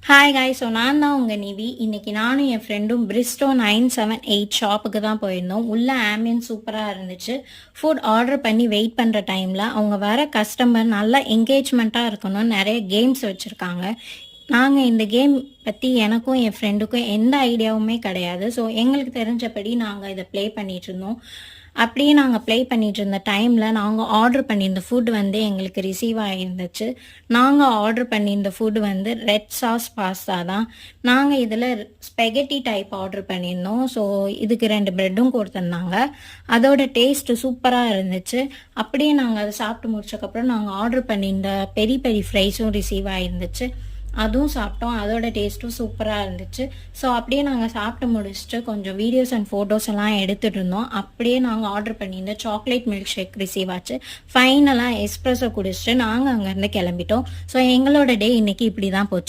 Hi காய். So நான் தான் உங்கள் நிவி. இன்றைக்கி நானும் என் ஃப்ரெண்டும் பிரிஸ்டோ 978 ஷாப்புக்கு தான் போயிருந்தோம். உள்ள ஆம்பியன்ஸ் சூப்பராக இருந்துச்சு. ஃபுட் ஆர்டர் பண்ணி வெயிட் பண்ணுற டைமில் அவங்க வர கஸ்டமர் நல்லா என்கேஜ்மெண்ட்டாக இருக்கணும், நிறைய கேம்ஸ் வச்சுருக்காங்க. நாங்கள் இந்த கேம் பற்றி எனக்கும் என் ஃப்ரெண்டுக்கும் எந்த ஐடியாவுமே கிடையாது. ஸோ எங்களுக்கு தெரிஞ்சபடி நாங்கள் இதை ப்ளே பண்ணிகிட்டு இருந்தோம். அப்படியே நாங்கள் ப்ளே பண்ணிகிட்டு இருந்த டைமில் நாங்கள் ஆர்டர் பண்ணியிருந்த ஃபுட் வந்து எங்களுக்கு ரிசீவ் ஆகிருந்துச்சு. நாங்கள் ஆர்டர் பண்ணியிருந்த ஃபுட் வந்து ரெட் சாஸ் பாஸ்தா தான். நாங்கள் இதில் ஸ்பெகட்டி டைப் ஆர்டர் பண்ணியிருந்தோம். ஸோ இதுக்கு 2 ப்ரெட்டும் கொடுத்துருந்தாங்க. அதோட டேஸ்ட்டு சூப்பராக இருந்துச்சு. அப்படியே நாங்கள் அதை சாப்பிட்டு முடிச்சக்கப்புறம் நாங்கள் ஆர்டர் பண்ணியிருந்த பெரி பெரி ஃப்ரைஸும் ரிசீவ் ஆகிருந்துச்சு. அதுவும் சாப்பிட்டோம். அதோட டேஸ்ட்டும் சூப்பராக இருந்துச்சு. ஸோ அப்படியே நாங்கள் சாப்பிட்டு முடிச்சுட்டு கொஞ்சம் வீடியோஸ் அண்ட் ஃபோட்டோஸ் எல்லாம் எடுத்துகிட்டு இருந்தோம். அப்படியே நாங்கள் ஆர்டர் பண்ணியிருந்த சாக்லேட் மில்க் ஷேக் ரிசீவ் ஆச்சு. ஃபைனலாக எஸ்ப்ரெஸோ குடிச்சிட்டு நாங்கள் அங்கேருந்து கிளம்பிட்டோம். ஸோ எங்களோட டே இன்னைக்கு இப்படி தான் போச்சு.